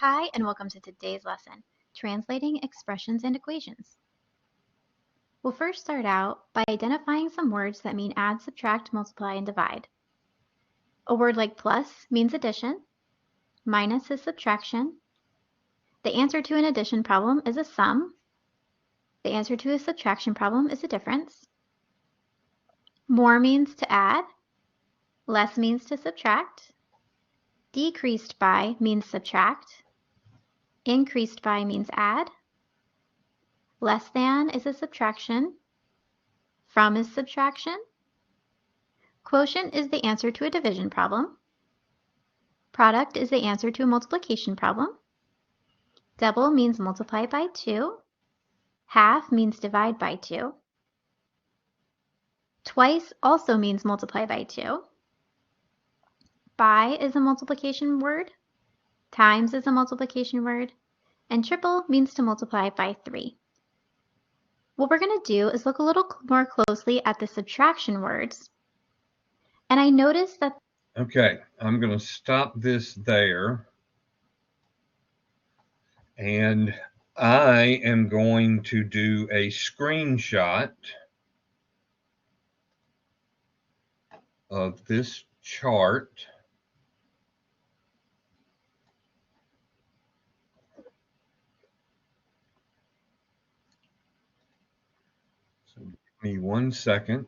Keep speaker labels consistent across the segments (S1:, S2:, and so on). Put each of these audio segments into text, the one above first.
S1: Hi, and welcome to today's lesson, Translating Expressions and Equations. We'll first start out by identifying some words that mean add, subtract, multiply, and divide. A word like plus means addition, minus is subtraction, the answer to an addition problem is a sum, the answer to a subtraction problem is a difference, more means to add, less means to subtract, decreased by means subtract, increased by means add, less than is a subtraction, from is subtraction, quotient is the answer to a division problem, product is the answer to a multiplication problem, double means multiply by 2, half means divide by 2, twice also means multiply by 2, by is a multiplication word, times is a multiplication word, and triple means to multiply by 3. What we're going to do is look a little more closely at the subtraction words. And I noticed that...
S2: Okay, I'm going to stop this there. And I am going to do a screenshot of this chart. So give me 1 second.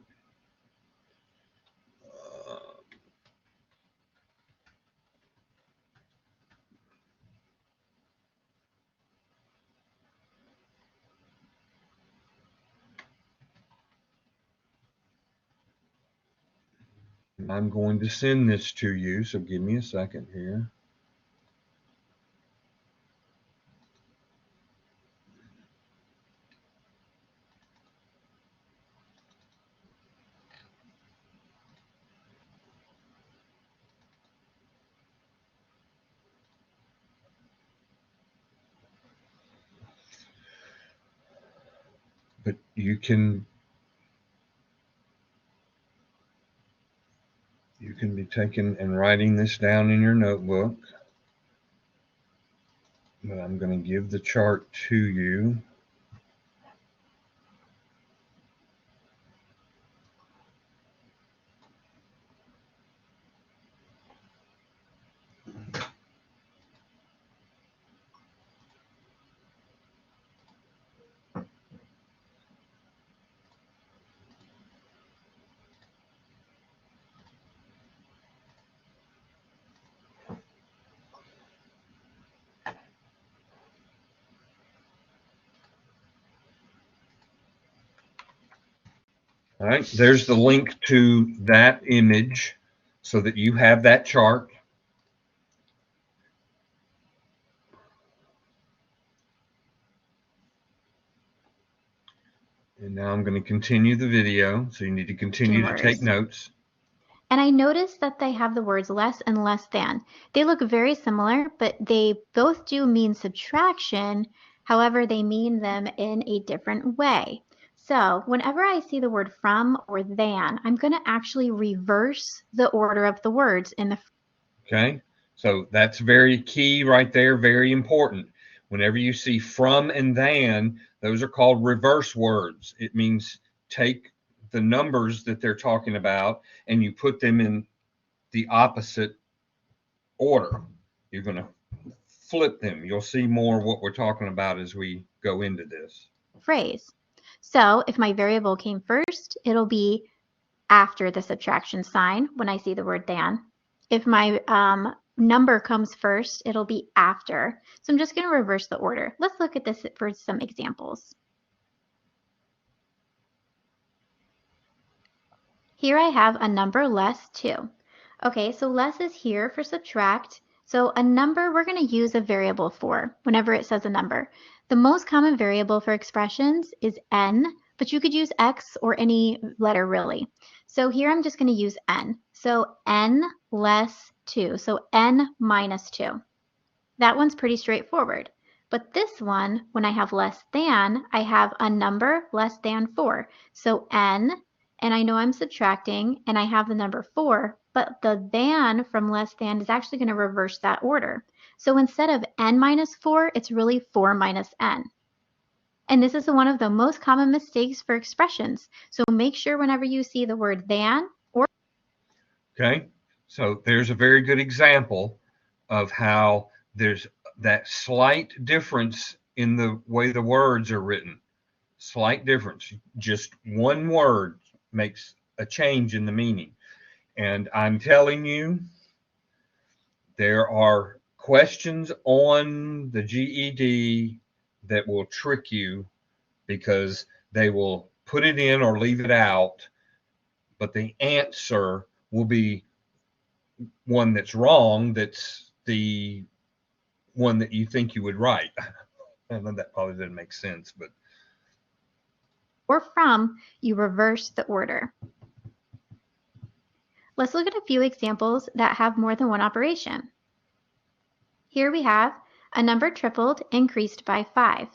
S2: I'm going to send this to you, so give me a second here. But you can be taking and writing this down in your notebook. But I'm going to give the chart to you. All right, there's the link to that image so that you have that chart. And now I'm going to continue the video, so you need to continue to take notes.
S1: And I noticed that they have the words less and less than. They look very similar, but they both do mean subtraction. However, they mean them in a different way. So whenever I see the word from or than, I'm going to actually reverse the order of the words in the...
S2: Okay, so that's very key right there, very important. Whenever you see from and than, those are called reverse words. It means take the numbers that they're talking about and you put them in the opposite order. You're going to flip them. You'll see more what we're talking about as we go into this
S1: phrase. So if my variable came first, it'll be after the subtraction sign when I see the word than. If my number comes first, it'll be after. So I'm just going to reverse the order. Let's look at this for some examples. Here I have a number less 2. Okay, so less is here for subtract. So a number we're going to use a variable for whenever it says a number. The most common variable for expressions is n, but you could use x or any letter really. So here I'm just going to use n. So n less 2. So n minus 2. That one's pretty straightforward. But this one, when I have less than, I have a number less than 4. So n, and I know I'm subtracting, and I have the number 4, but the than from less than is actually going to reverse that order. So instead of n minus 4, it's really 4 minus n. And this is one of the most common mistakes for expressions. So make sure whenever you see the word than or.
S2: Okay, so there's a very good example of how there's that slight difference in the way the words are written. Slight difference. Just one word makes a change in the meaning. And I'm telling you, there are questions on the GED that will trick you because they will put it in or leave it out, but the answer will be one that's wrong, that's the one that you think you would write. I know that probably doesn't make sense, but.
S1: Or from, you reverse the order. Let's look at a few examples that have more than one operation. Here we have a number tripled increased by 5.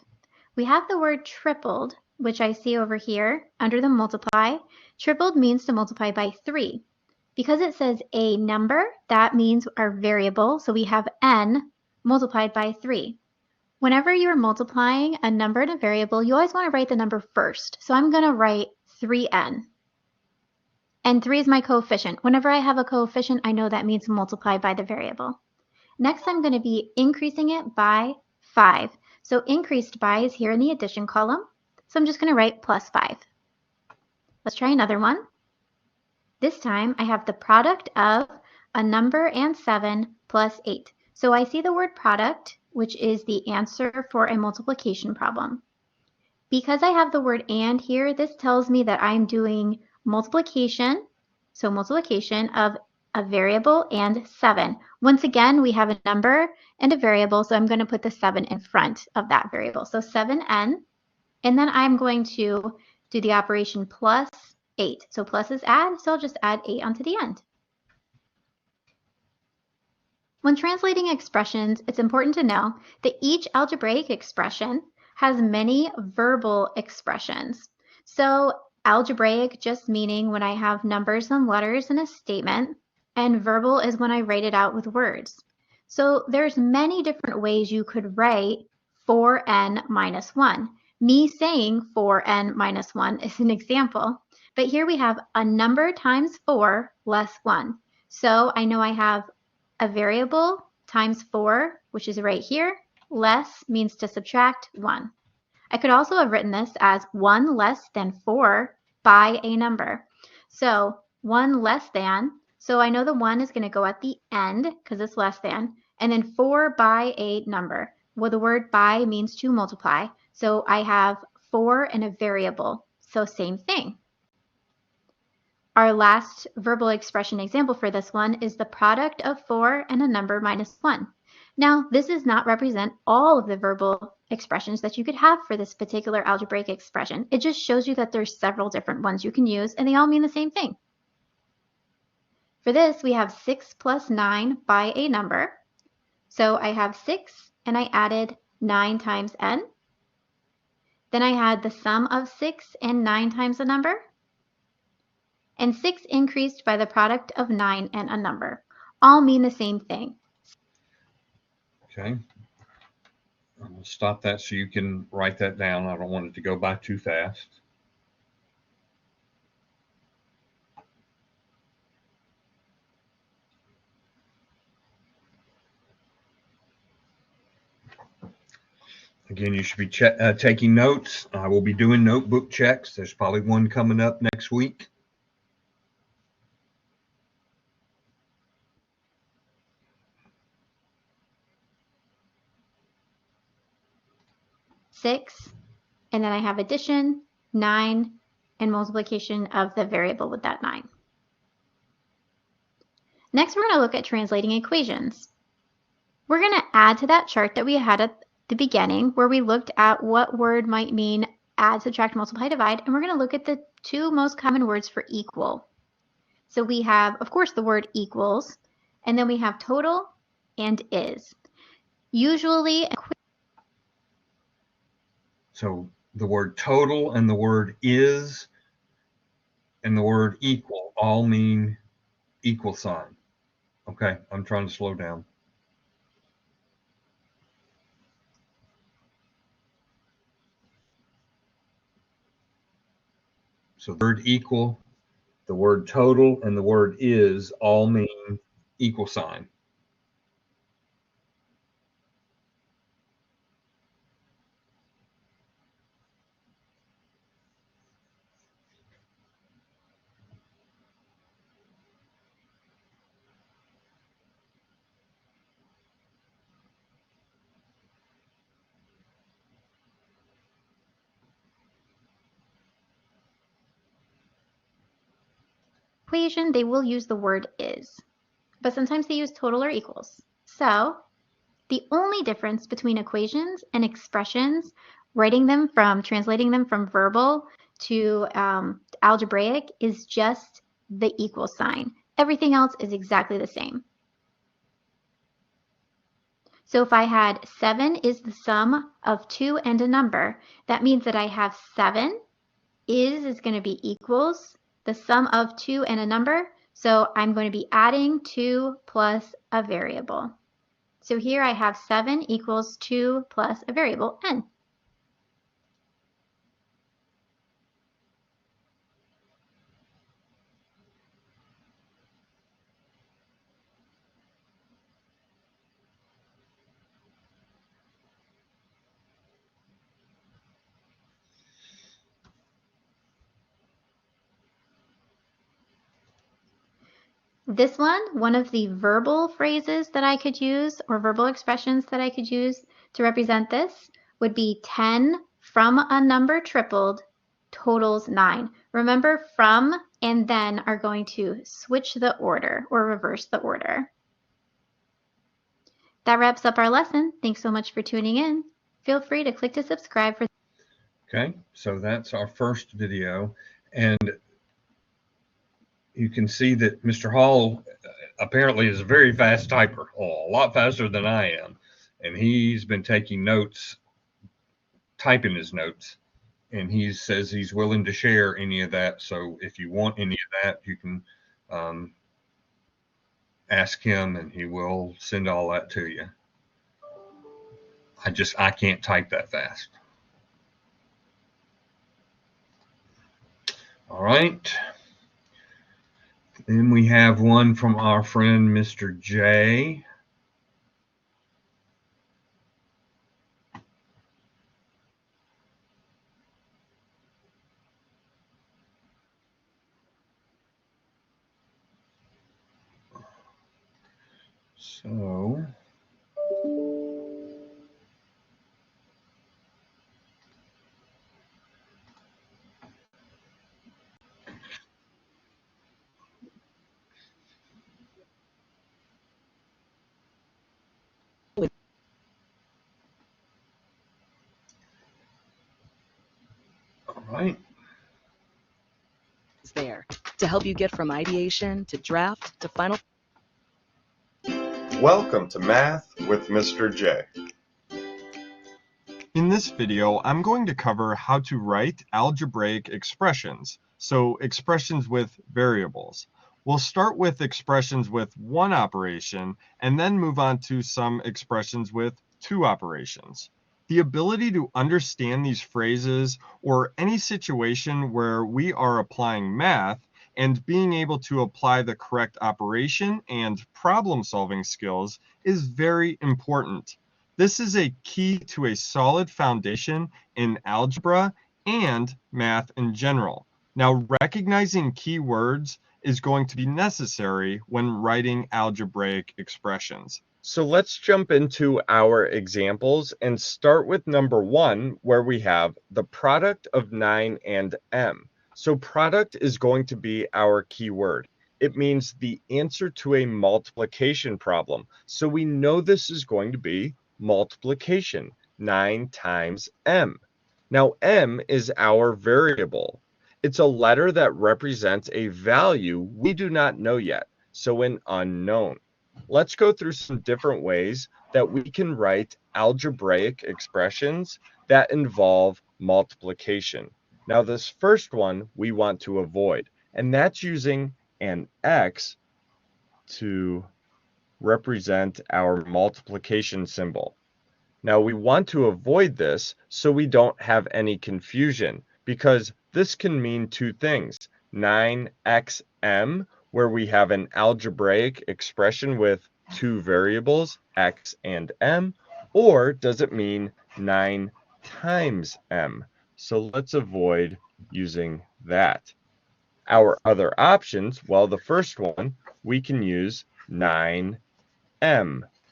S1: We have the word tripled, which I see over here under the multiply. Tripled means to multiply by 3. Because it says a number, that means our variable, so we have n multiplied by 3. Whenever you're multiplying a number and a variable, you always want to write the number first. So I'm going to write 3n. And 3 is my coefficient. Whenever I have a coefficient, I know that means multiply by the variable. Next, I'm going to be increasing it by 5. So increased by is here in the addition column. So I'm just going to write plus 5. Let's try another one. This time, I have the product of a number and 7 plus 8. So I see the word product, which is the answer for a multiplication problem. Because I have the word and here, this tells me that I'm doing multiplication, so multiplication of a variable and 7. Once again, we have a number and a variable, so I'm going to put the 7 in front of that variable. So 7n, and then I'm going to do the operation plus 8. So plus is add, so I'll just add 8 onto the end. When translating expressions, it's important to know that each algebraic expression has many verbal expressions. So algebraic just meaning when I have numbers and letters in a statement, and verbal is when I write it out with words. So there's many different ways you could write 4n minus 1. Me saying 4n minus 1 is an example, but here we have a number times 4 less 1. So I know I have a variable times 4, which is right here. Less means to subtract 1. I could also have written this as 1 less than 4 by a number. So 1 less than, so I know the 1 is going to go at the end because it's less than, and then 4 by a number. Well, the word by means to multiply. So I have 4 and a variable. So same thing. Our last verbal expression example for this one is the product of 4 and a number minus 1. Now, this does not represent all of the verbal expressions that you could have for this particular algebraic expression. It just shows you that there's several different ones you can use, and they all mean the same thing. For this, we have 6 plus 9 by a number. So I have 6, and I added 9 times n. Then I had the sum of 6 and 9 times a number. And 6 increased by the product of 9 and a number. All mean the same thing.
S2: Okay. I'm going to stop that so you can write that down. I don't want it to go by too fast. Again, you should be taking notes. I will be doing notebook checks. There's probably one coming up next week.
S1: Six, and then I have addition, 9, and multiplication of the variable with that 9. Next, we're going to look at translating equations. We're going to add to that chart that we had at the beginning where we looked at what word might mean add, subtract, multiply, divide, and we're going to look at the two most common words for equal. So we have, of course, the word equals, and then we have total and is. Usually,
S2: so the word total and the word is and the word equal all mean equal sign. Okay, I'm trying to slow down. So the word equal, the word total, and the word is all mean equal sign.
S1: Equation, they will use the word is, but sometimes they use total or equals. So the only difference between equations and expressions, translating them from verbal to algebraic, is just the equal sign. Everything else is exactly the same. So if I had 7 is the sum of 2 and a number, that means that I have 7 is going to be equals the sum of 2 and a number. So I'm going to be adding 2 plus a variable. So here I have 7 equals 2 plus a variable, n. This one of the verbal phrases that I could use, or verbal expressions that I could use to represent this, would be 10 from a number tripled totals 9. Remember, from and then are going to switch the order or reverse the order. That wraps up our lesson. Thanks so much for tuning in. Feel free to click to subscribe for.
S2: Okay, so that's our first video. And you can see that Mr. Hall apparently is a very fast typer, a lot faster than I am. And he's been taking notes, typing his notes, and he says he's willing to share any of that. So if you want any of that, you can ask him and he will send all that to you. I can't type that fast. All right. Then we have one from our friend, Mr. J. So, all right.
S3: Is there to help you get from ideation to draft to final.
S4: Welcome to Math with Mr. J.
S5: In this video, I'm going to cover how to write algebraic expressions, so expressions with variables. We'll start with expressions with one operation and then move on to some expressions with two operations. The ability to understand these phrases or any situation where we are applying math and being able to apply the correct operation and problem-solving skills is very important. This is a key to a solid foundation in algebra and math in general. Now, recognizing key words is going to be necessary when writing algebraic expressions. So let's jump into our examples and start with number 1, where we have the product of 9 and m. So product is going to be our key word. It means the answer to a multiplication problem. So we know this is going to be multiplication, 9 times m. Now m is our variable. It's a letter that represents a value we do not know yet, so an unknown. Let's go through some different ways that we can write algebraic expressions that involve multiplication. Now this first one we want to avoid, and that's using an x to represent our multiplication symbol. Now we want to avoid this so we don't have any confusion, because this can mean two things. 9xm, where we have an algebraic expression with two variables, x and m, or does it mean 9 times m? So let's avoid using that. Our other options, well, the first one, we can use 9m.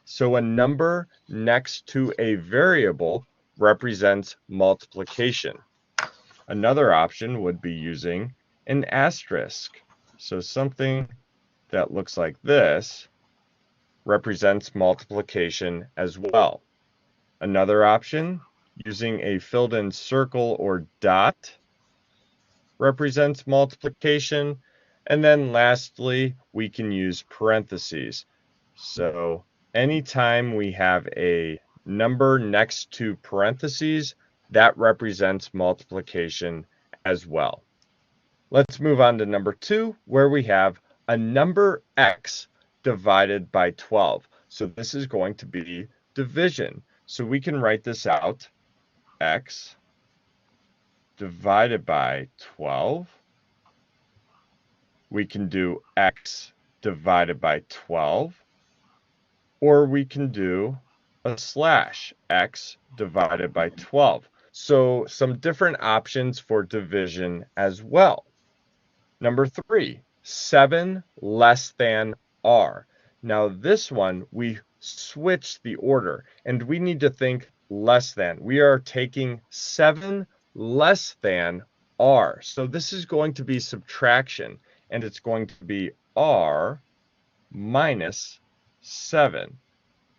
S5: So a number next to a variable represents multiplication. Another option would be using an asterisk. So something that looks like this represents multiplication as well. Another option, using a filled-in circle or dot, represents multiplication. And then lastly, we can use parentheses. So anytime we have a number next to parentheses, that represents multiplication as well. Let's move on to number 2, where we have a number x divided by 12. So this is going to be division. So we can write this out, x divided by 12. We can do x divided by 12, or we can do a slash, x divided by 12. So some different options for division as well. Number 3, 7 less than r. Now this one, we switch the order, and we need to think less than. We are taking 7 less than r. So this is going to be subtraction, and it's going to be r minus 7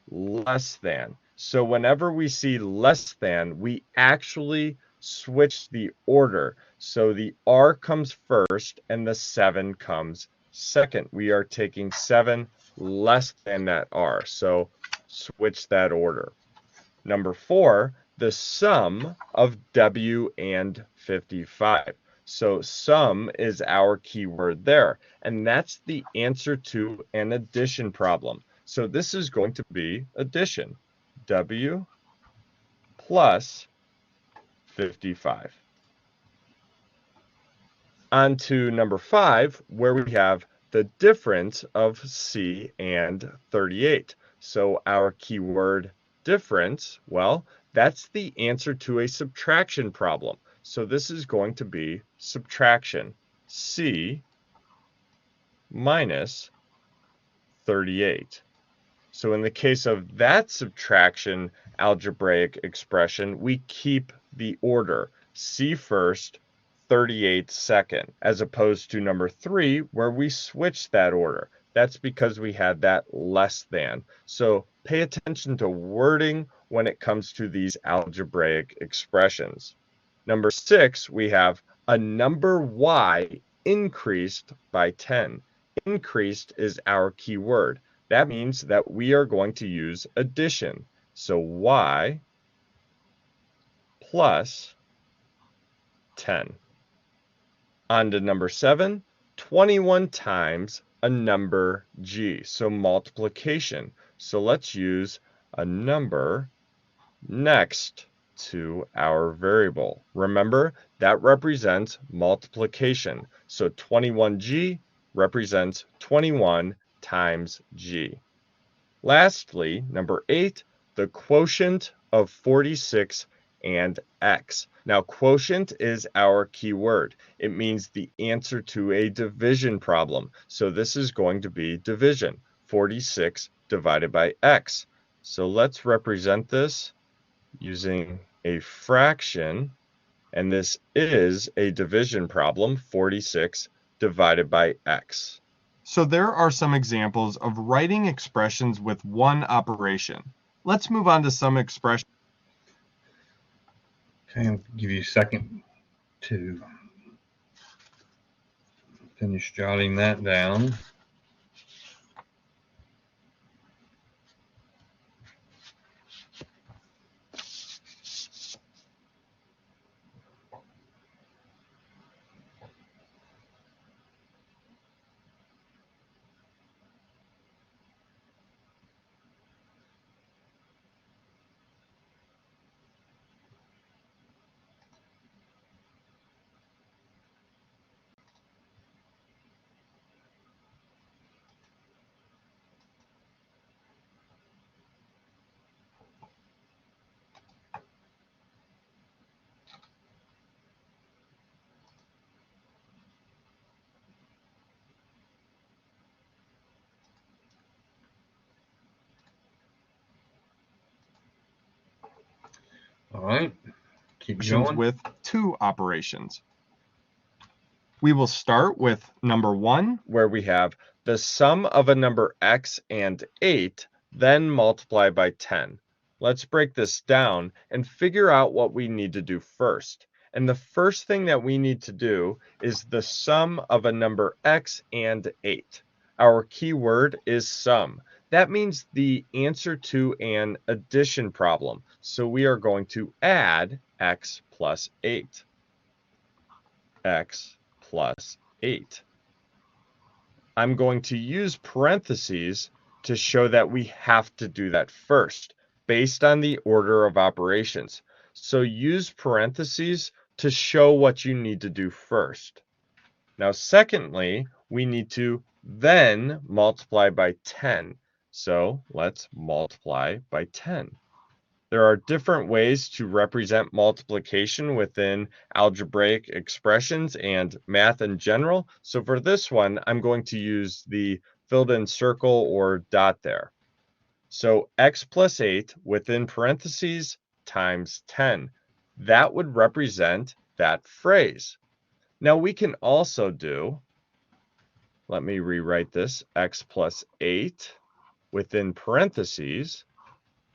S5: less than. So whenever we see less than, we actually switch the order. So the r comes first and the 7 comes second. We are taking 7 less than that r. So switch that order. Number 4, the sum of w and 55. So sum is our keyword there, and that's the answer to an addition problem. So this is going to be addition, w plus 55. On to number 5, where we have the difference of c and 38. So our keyword difference, well, that's the answer to a subtraction problem. So this is going to be subtraction, c minus 38. So in the case of that subtraction algebraic expression, we keep the order, c first, 38 second, as opposed to number 3, where we switch that order. That's because we had that less than. So pay attention to wording when it comes to these algebraic expressions. Number 6, we have a number y increased by 10. Increased is our key word. That means that we are going to use addition. So y plus 10. On to number 7, 21 times a number g. So multiplication. So let's use a number next to our variable. Remember, that represents multiplication. So 21g represents 21 times g. Lastly, number 8, the quotient of 46 and x. Now, quotient is our key word. It means the answer to a division problem. So this is going to be division, 46 divided by x. So let's represent this using a fraction, and this is a division problem, 46 divided by x. So there are some examples of writing expressions with one operation. Let's move on to some expressions.
S2: Okay, I'll give you a second to finish jotting that down. All right, keep
S5: Expressions
S2: going.
S5: with 2 operations. We will start with number 1, where we have the sum of a number x and 8, then multiply by 10. Let's break this down and figure out what we need to do first. And the first thing that we need to do is the sum of a number x and 8. Our key word is sum. That means the answer to an addition problem. So we are going to add x plus 8. X plus 8. I'm going to use parentheses to show that we have to do that first, based on the order of operations. So use parentheses to show what you need to do first. Now, secondly, we need to then multiply by 10. So let's multiply by 10. There are different ways to represent multiplication within algebraic expressions and math in general. So for this one, I'm going to use the filled in circle or dot there. So x plus 8 within parentheses times 10. That would represent that phrase. Now we can also do, let me rewrite this, x plus 8 within parentheses,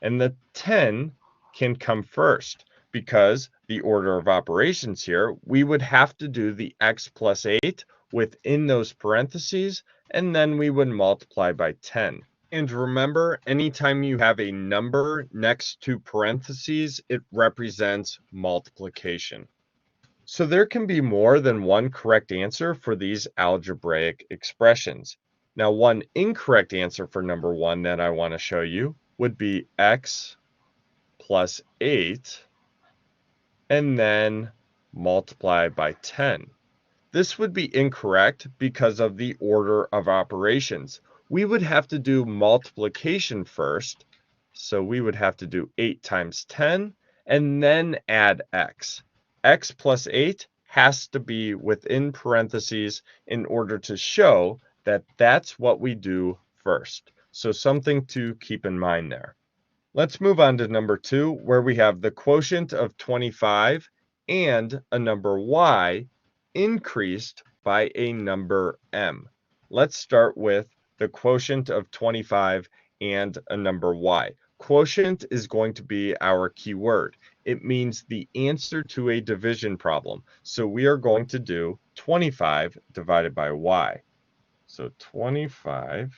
S5: and the 10 can come first because the order of operations here, we would have to do the x plus 8 within those parentheses, and then we would multiply by 10. And remember, anytime you have a number next to parentheses, it represents multiplication. So there can be more than one correct answer for these algebraic expressions. Now, one incorrect answer for number 1 that I want to show you would be x plus 8 and then multiply by 10. This would be incorrect because of the order of operations. We would have to do multiplication first, so we would have to do 8 times 10 and then add x. X plus 8 has to be within parentheses in order to show that that's what we do first. So something to keep in mind there. Let's move on to number 2, where we have the quotient of 25 and a number y increased by a number m. Let's start with the quotient of 25 and a number y. Quotient is going to be our key word. It means the answer to a division problem. So we are going to do 25 divided by y. So 25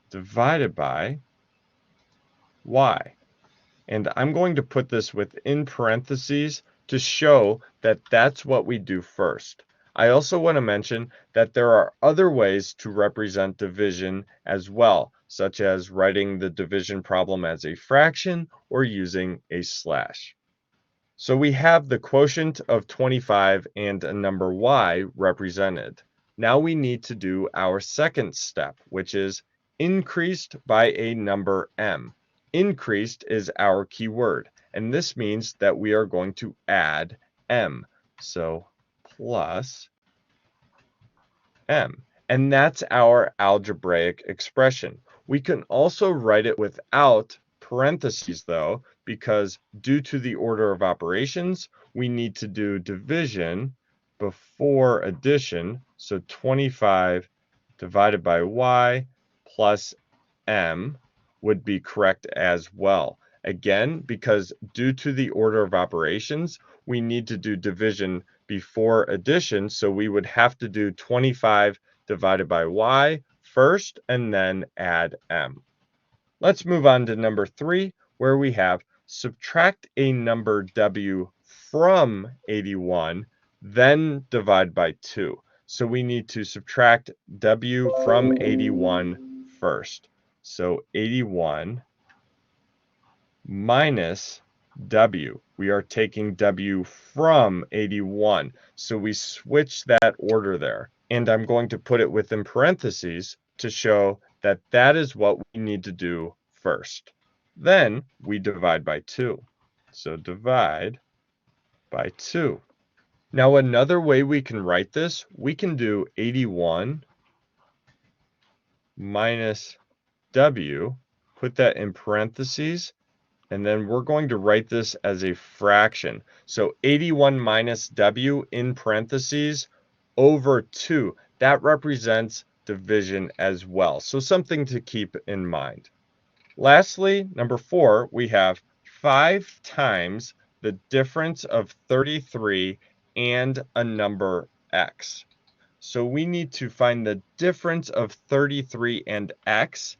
S5: divided by y. And I'm going to put this within parentheses to show that that's what we do first. I also want to mention that there are other ways to represent division as well, such as writing the division problem as a fraction or using a slash. So we have the quotient of 25 and a number y represented. Now we need to do our second step, which is increased by a number m. Increased is our key word, and this means that we are going to add m. So plus m. And that's our algebraic expression. We can also write it without parentheses though, because due to the order of operations, we need to do division before addition. So 25 divided by y plus m would be correct as well. Again, because due to the order of operations, we need to do division before addition, so we would have to do 25 divided by y first and then add m. Let's move on to number 3, where we have subtract a number w from 81, then divide by 2. So we need to subtract w from 81 first. So 81 minus w. We are taking w from 81. So we switch that order there. And I'm going to put it within parentheses to show that that is what we need to do first. Then we divide by 2. So divide by 2. Now another way we can write this, we can do 81 minus w, put that in parentheses, And then we're going to write this as a fraction. So 81 minus w in parentheses over 2. That represents division as well. So something to keep in mind. Lastly, number 4, we have 5 times the difference of 33 and a number x. So we need to find the difference of 33 and x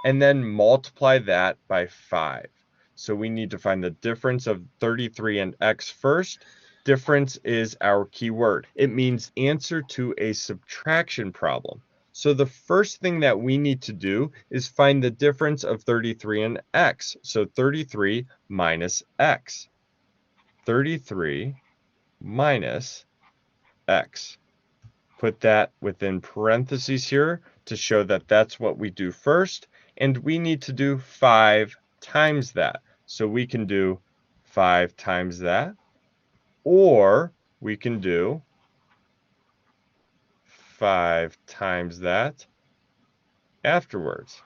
S5: and then multiply that by 5. So we need to find the difference of 33 and x first. Difference is our key word. It means answer to a subtraction problem. So the first thing that we need to do is find the difference of 33 and x. So 33 minus x. 33 minus x. Put that within parentheses here to show that that's what we do first. And we need to do 5 times that. So we can do 5 times that. Or we can do 5 times that afterwards.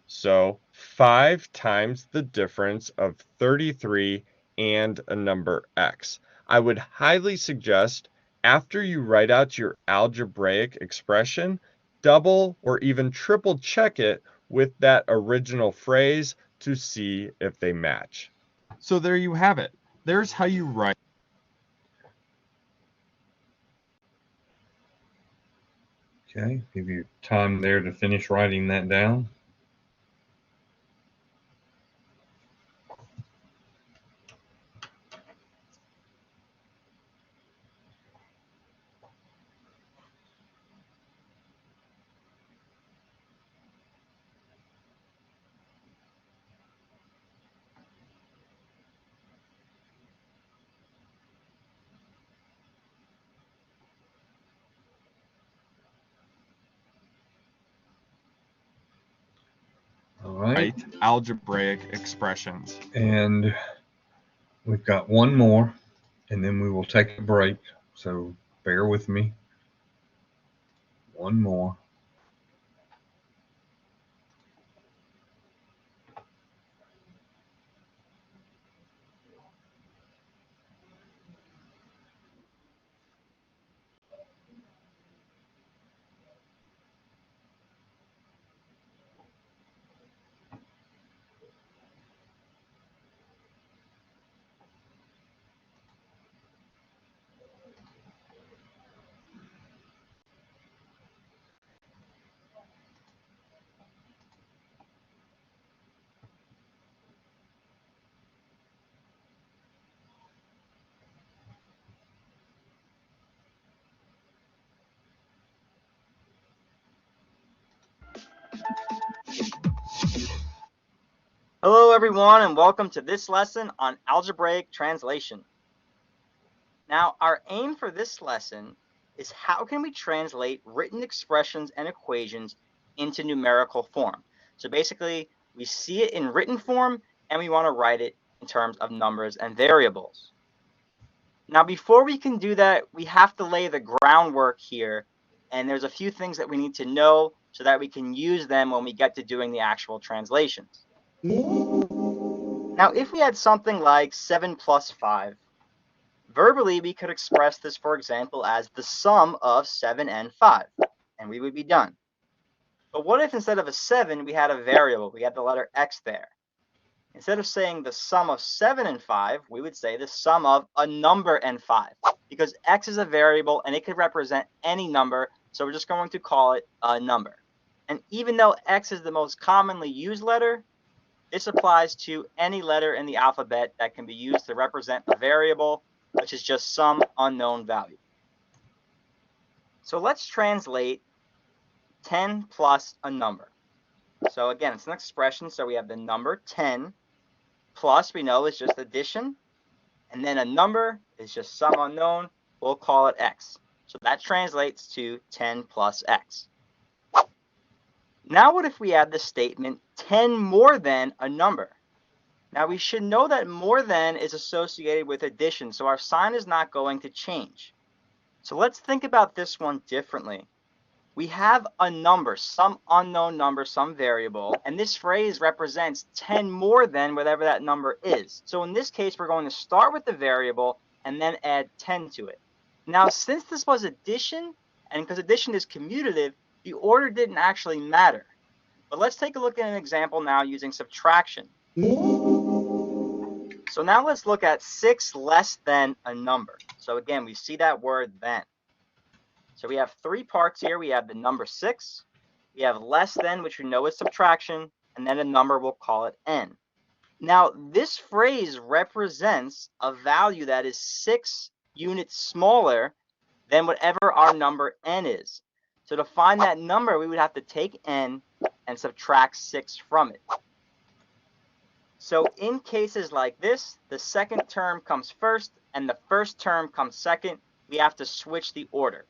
S5: So 5 times the difference of 33 and a number x. I would highly suggest after you write out your algebraic expression, double or even triple check it with that original phrase to see if they match. So there you have it. There's how you write.
S2: Okay, give you time there to finish writing that down. All right.
S5: Algebraic expressions.
S2: And we've got one more, and then we will take a break. So bear with me. One more.
S6: Hello everyone and welcome to this lesson on algebraic translation. Now our aim for this lesson is how can we translate written expressions and equations into numerical form. So basically we see it in written form and we want to write it in terms of numbers and variables. Now before we can do that, we have to lay the groundwork here, and there's a few things that we need to know so that we can use them when we get to doing the actual translations. Now, if we had something like 7 plus 5, verbally we could express this, for example, as the sum of 7 and 5, and we would be done. But what if instead of a 7, we had a variable, we had the letter x there? Instead of saying the sum of 7 and 5, we would say the sum of a number and 5, because x is a variable and it could represent any number, so we're just going to call it a number. And even though x is the most commonly used letter, this applies to any letter in the alphabet that can be used to represent a variable, which is just some unknown value. So let's translate 10 plus a number. So again, it's an expression, so we have the number 10 plus, we know, is just addition, and then a number is just some unknown, we'll call it x. So that translates to 10 plus x. Now what if we add the statement 10 more than a number? Now we should know that more than is associated with addition, so our sign is not going to change. So let's think about this one differently. we have a number, some unknown number, some variable, and this phrase represents 10 more than whatever that number is. So in this case, we're going to start with the variable and then add 10 to it. Now, since this was addition, and because addition is commutative, the order didn't actually matter. But let's take a look at an example now using subtraction. So now let's look at 6 less than a number. So again, we see that word then. So we have 3 parts here. We have the number 6. We have less than, which we know is subtraction, and then a number, we'll call it n. Now, this phrase represents a value that is 6 units smaller than whatever our number n is. So to find that number, we would have to take n and subtract 6 from it. So in cases like this, the second term comes first and the first term comes second. We have to switch the order.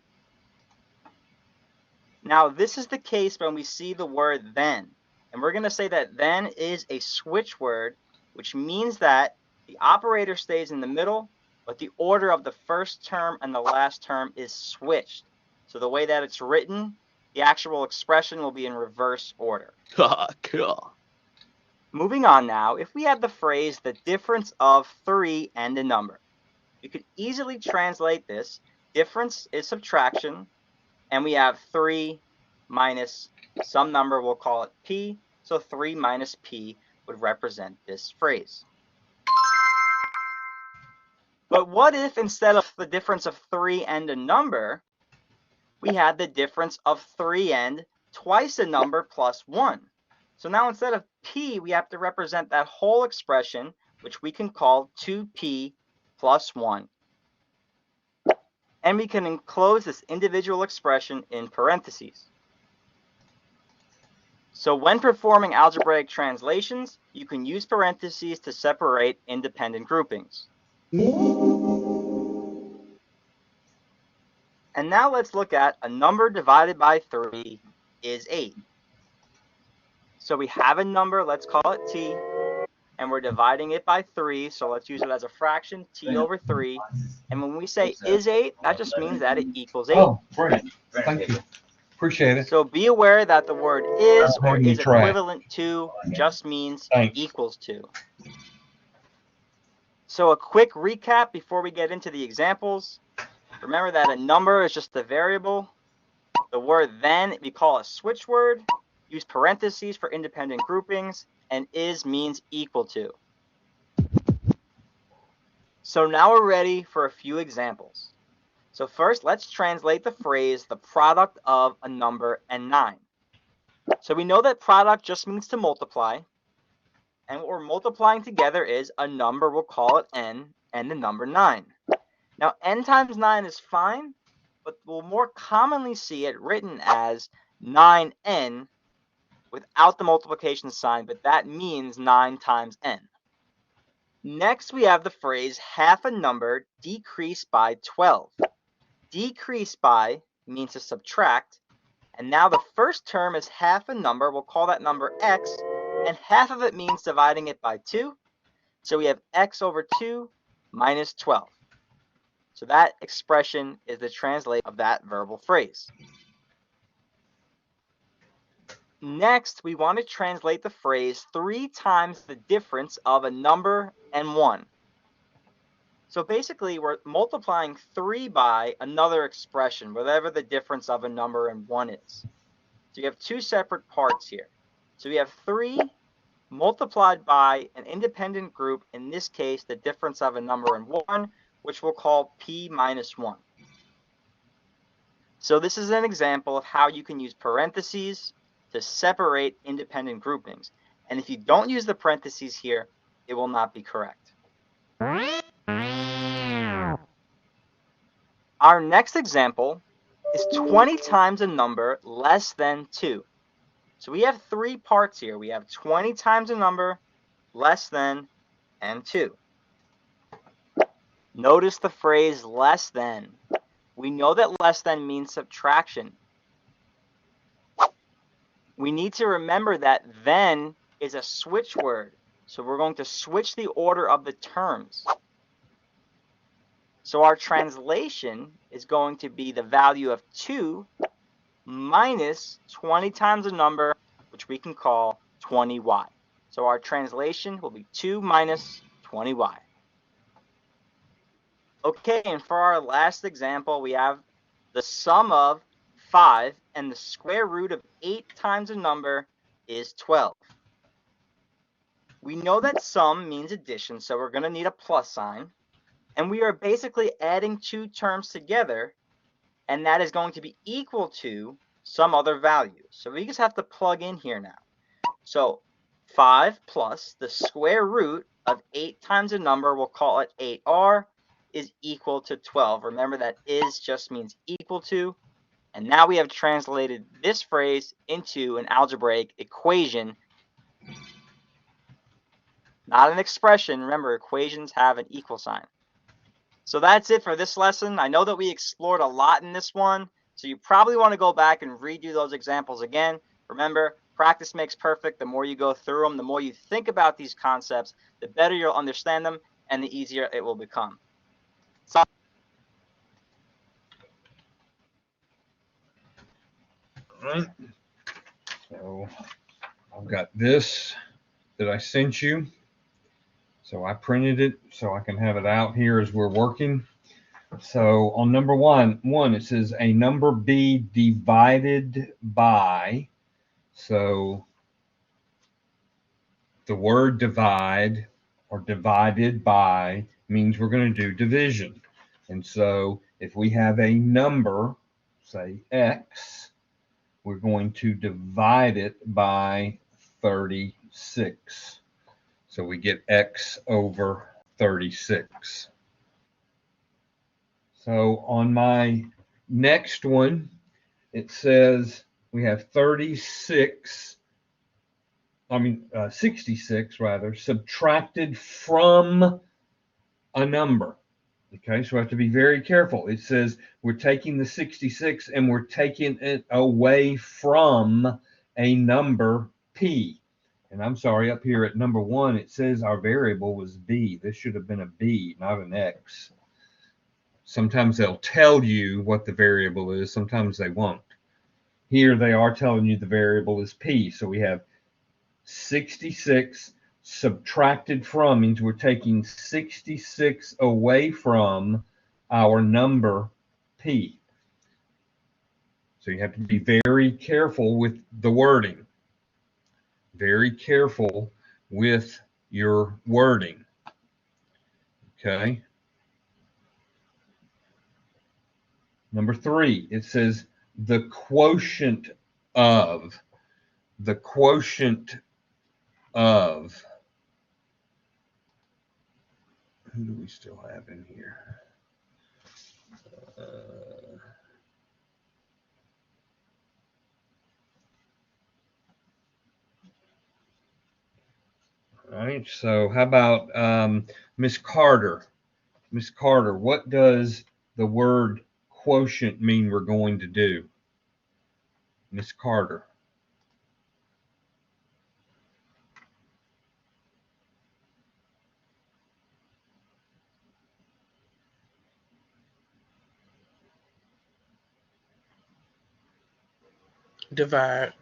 S6: Now, this is the case when we see the word then. And we're going to say that then is a switch word, which means that the operator stays in the middle, but the order of the first term and the last term is switched. So the way that it's written, the actual expression will be in reverse order.
S3: Cool.
S6: Moving on now, if we had the phrase the difference of 3 and a number, we could easily translate this. Difference is subtraction, and we have 3 minus some number, we'll call it p. So 3 minus p would represent this phrase. But what if instead of the difference of 3 and a number, we had the difference of 3 and twice a number plus 1? So now instead of p, we have to represent that whole expression, which we can call 2p plus 1. And we can enclose this individual expression in parentheses. So when performing algebraic translations, you can use parentheses to separate independent groupings. And now let's look at a number divided by 3 is 8. So we have a number, let's call it t, and we're dividing it by 3, so let's use it as a fraction, t over 3. And when we say is 8, that just means that it equals 8.
S2: Oh, brilliant. Thank you. Appreciate it.
S6: So be aware that the word is or is
S2: track.
S6: equivalent to just means
S2: Thanks.
S6: equals to. So a quick recap before we get into the examples. Remember that a number is just a variable. The word then we call a switch word. Use parentheses for independent groupings, and is means equal to. So now we're ready for a few examples. So first, let's translate the phrase the product of a number and 9. So we know that product just means to multiply, and what we're multiplying together is a number, we'll call it n, and the number 9. Now n times 9 is fine, but we'll more commonly see it written as 9n without the multiplication sign, but that means 9 times n. Next, we have the phrase half a number decreased by 12. Decrease by means to subtract, and now the first term is half a number. We'll call that number x, and half of it means dividing it by 2. So we have x over 2 minus 12. So that expression is the translation of that verbal phrase. Next, we want to translate the phrase 3 times the difference of a number and 1. So basically, we're multiplying 3 by another expression, whatever the difference of a number and 1 is. So you have 2 separate parts here. So we have 3 multiplied by an independent group, in this case, the difference of a number and 1, which we'll call p minus 1. So this is an example of how you can use parentheses to separate independent groupings. And if you don't use the parentheses here, it will not be correct. Our next example is 20 times a number less than 2. So we have 3 parts here. We have 20 times a number less than and 2. Notice the phrase less than. We know that less than means subtraction. We need to remember that then is a switch word. So we're going to switch the order of the terms. So our translation is going to be the value of 2 minus 20 times a number, which we can call 20y. So our translation will be 2 minus 20y. Okay, and for our last example, we have the sum of 5 and the square root of 8 times a number is 12. We know that sum means addition, so we're going to need a plus sign. And we are basically adding two terms together, and that is going to be equal to some other value. So we just have to plug in here now. So 5 plus the square root of 8 times a number, we'll call it 8r, is equal to 12. Remember that is just means equal to. And now we have translated this phrase into an algebraic equation, not an expression. Remember, equations have an equal sign. So that's it for this lesson. I know that we explored a lot in this one, so you probably want to go back and redo those examples again. Remember, practice makes perfect. The more you go through them, the more you think about these concepts, the better you'll understand them and the easier it will become. So
S2: All right. So I've got this that I sent you. So I printed it so I can have it out here as we're working. So on number one, it says a number b divided by. So the word divide or divided by means we're going to do division. And so if we have a number, say x, we're going to divide it by 36. So we get x over 36. So on my next one, it says we have 66 rather, subtracted from a number. Okay, so we have to be very careful. It says we're taking the 66 and we're taking it away from a number p. And I'm sorry, up here at number 1, it says our variable was b. This should have been a b, not an x. Sometimes they'll tell you what the variable is, sometimes they won't. Here they are telling you the variable is p. So we have 66 subtracted from means we're taking 66 away from our number p. So you have to be very careful with the wording. Very careful with your wording. Okay. Number 3, it says the quotient of. The quotient of. Who do we still have in here? All right, so how about Miss Carter? Miss Carter, what does the word quotient mean we're going to do? Miss Carter.
S7: Divide.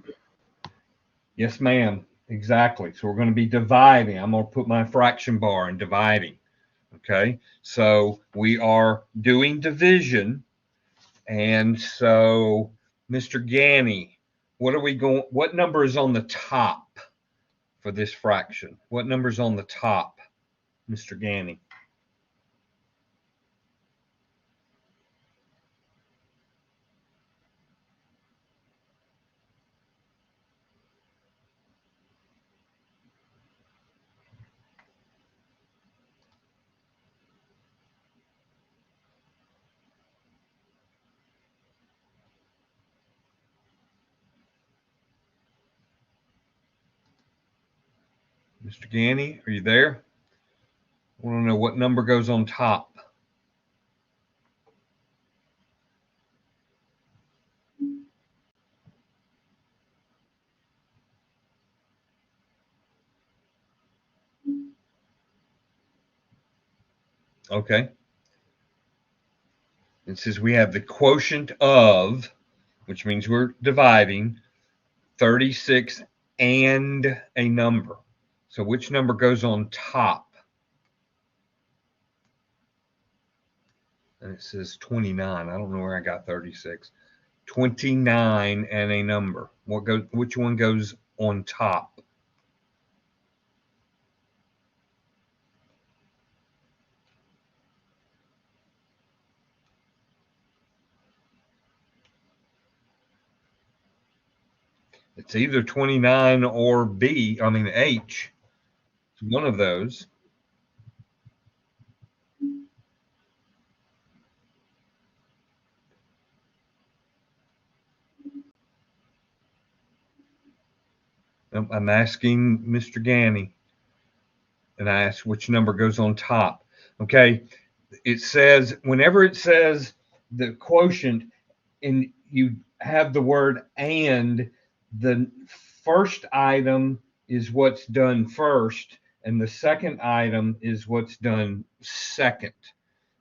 S2: Yes, ma'am. Exactly. So we're going to be dividing. I'm going to put my fraction bar and dividing. Okay. So we are doing division. And so, Mr. Ganny, what number is on the top for this fraction? What number is on the top, Mr. Ganny? Mr. Ganny, are you there? I want to know what number goes on top. Okay. It says we have the quotient of, which means we're dividing 36 and a number. So which number goes on top? And it says 29. I don't know where I got 36. 29 and a number. Which one goes on top? It's either 29 or H. It's one of those. I'm asking Mr. Ganny, and I ask which number goes on top. Okay, it says, whenever it says the quotient and you have the word and, the first item is what's done first, and the second item is what's done second.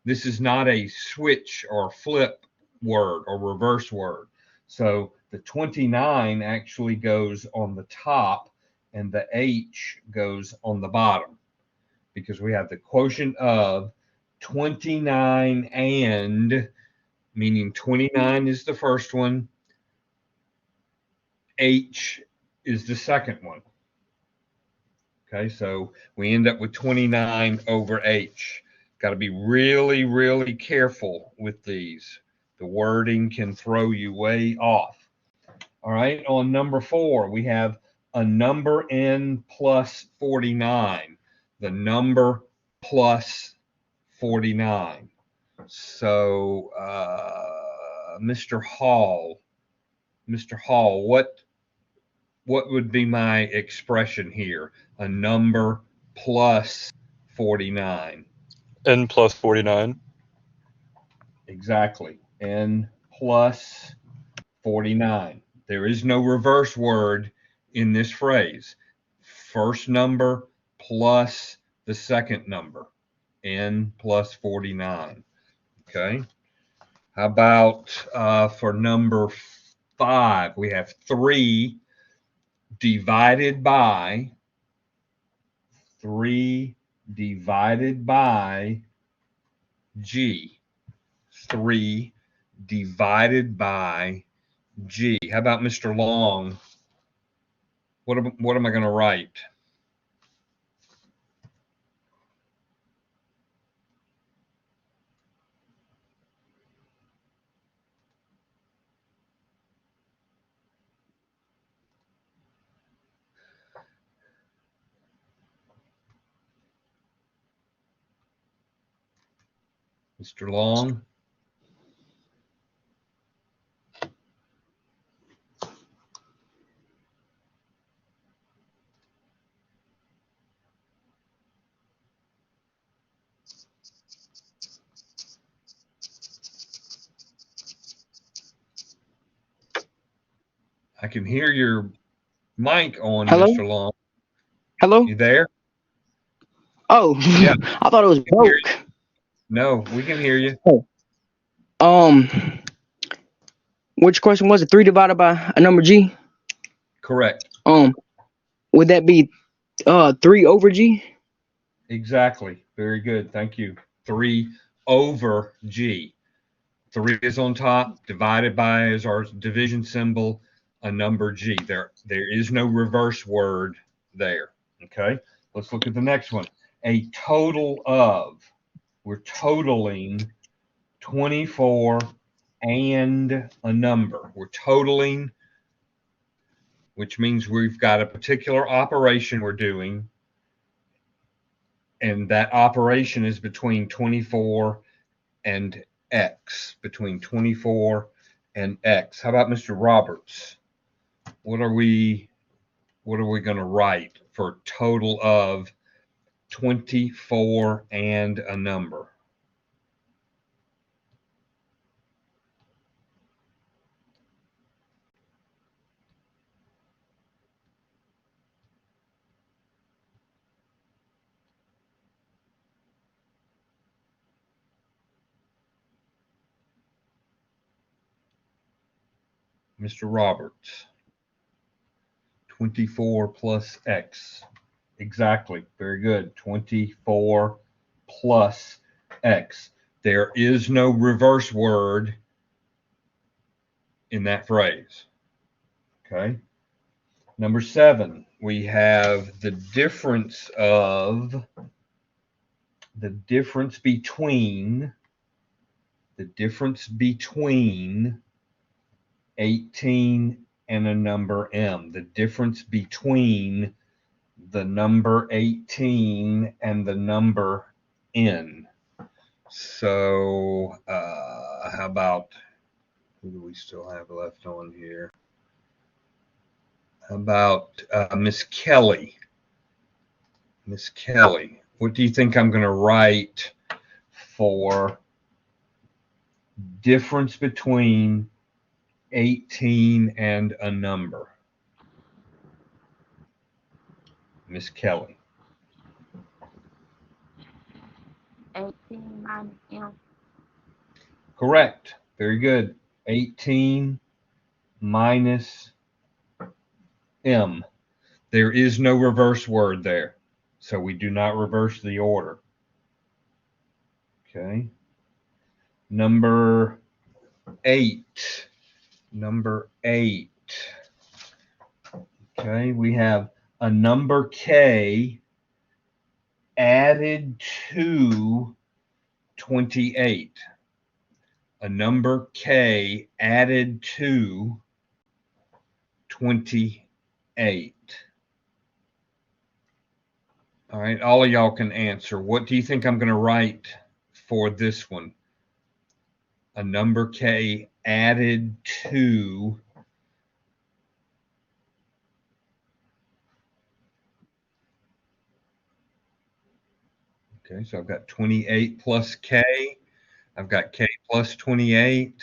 S2: This is not a switch or flip word or reverse word. So the 29 actually goes on the top and the H goes on the bottom, because we have the quotient of 29 and, meaning 29 is the first one, H is the second one. Okay, so we end up with 29 over H. Got to be really, really careful with these. The wording can throw you way off. All right, on number 4, we have a number n plus 49. The number plus 49. So, Mr. Hall, what would be my expression here? A number plus 49.
S7: N plus 49.
S2: Exactly. N plus 49. There is no reverse word in this phrase. First number plus the second number. N plus 49. Okay. How about for number 5? We have 3 divided by G. 3 divided by G. How about Mr. Long? What am I going to write? Mr. Long? I can hear your mic on,
S8: Hello?
S2: Mr. Long.
S8: Hello?
S2: You there?
S8: Oh,
S2: Yeah,
S8: I thought it was
S2: we can hear
S8: broke.
S2: you. No, we can hear you.
S8: Oh. Which question was it? 3 divided by a number G?
S2: Correct.
S8: Would that be 3 over G?
S2: Exactly. Very good. Thank you. 3 over G. 3 is on top, divided by is our division symbol, a number G. There is no reverse word there. Okay. Let's look at the next one. A total of. We're totaling 24 and a number. We're totaling, which means we've got a particular operation we're doing, and that operation is between 24 and X, between 24 and X. How about Mr. Roberts? What are we going to write for total of 24 and a number? Mr. Roberts. 24 plus x. Exactly. Very good. 24 plus x. There is no reverse word in that phrase. Okay. Number 7, we have the difference between 18 and a number m. The difference between the number 18 and the number n. So how about, who do we still have left on here? How about Miss Kelly? Miss Kelly, what do you think I'm going to write for difference between 18 and a number? Miss Kelly.
S9: 18 minus m.
S2: Correct. Very good. 18 minus m. There is no reverse word there, so we do not reverse the order. Okay. Number 8. Number 8. Okay, we have a number k added to 28. A number k added to 28. All right, all of y'all can answer. What do you think I'm going to write for this one? A number k added to. Okay, so I've got 28 plus k. I've got k plus 28.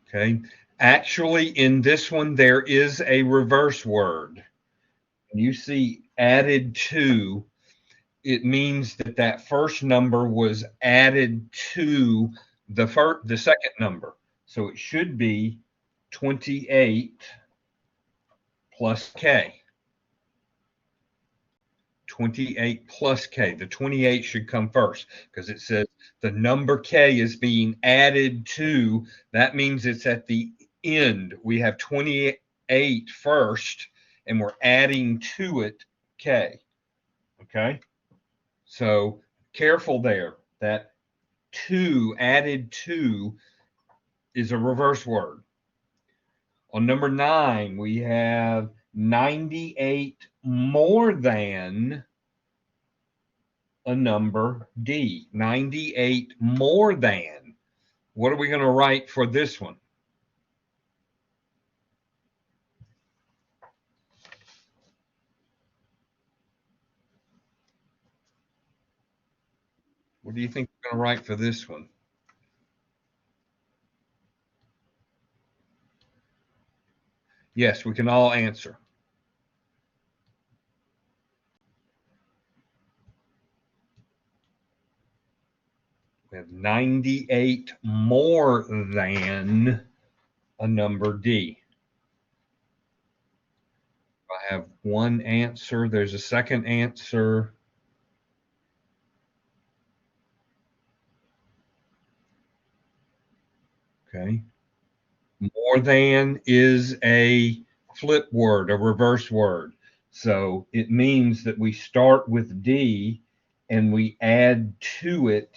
S2: Okay, actually in this one there is a reverse word. When you see added to, it means that that first number was added to the second number. So it should be 28 plus k. 28 plus k. The 28 should come first because it says the number k is being added to. That means it's at the end. We have 28 first and we're adding to it k. Okay? So careful there. That to, added to, is a reverse word. On number 9, we have 98 more than a number D. 98 more than. What are we going to write for this one? What do you think we're going to write for this one? Yes, we can all answer. We have 98 more than a number D. I have one answer. There's a second answer. Okay. More than is a flip word, a reverse word. So it means that we start with D and we add to it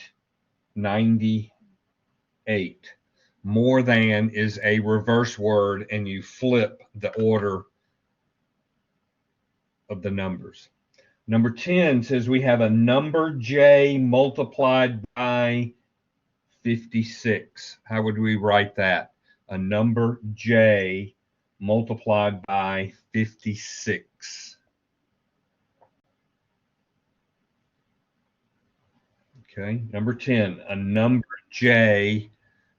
S2: 98. More than is a reverse word and you flip the order of the numbers. Number 10 says we have a number J multiplied by 56. How would we write that? A number J multiplied by 56. Okay, number 10, a number J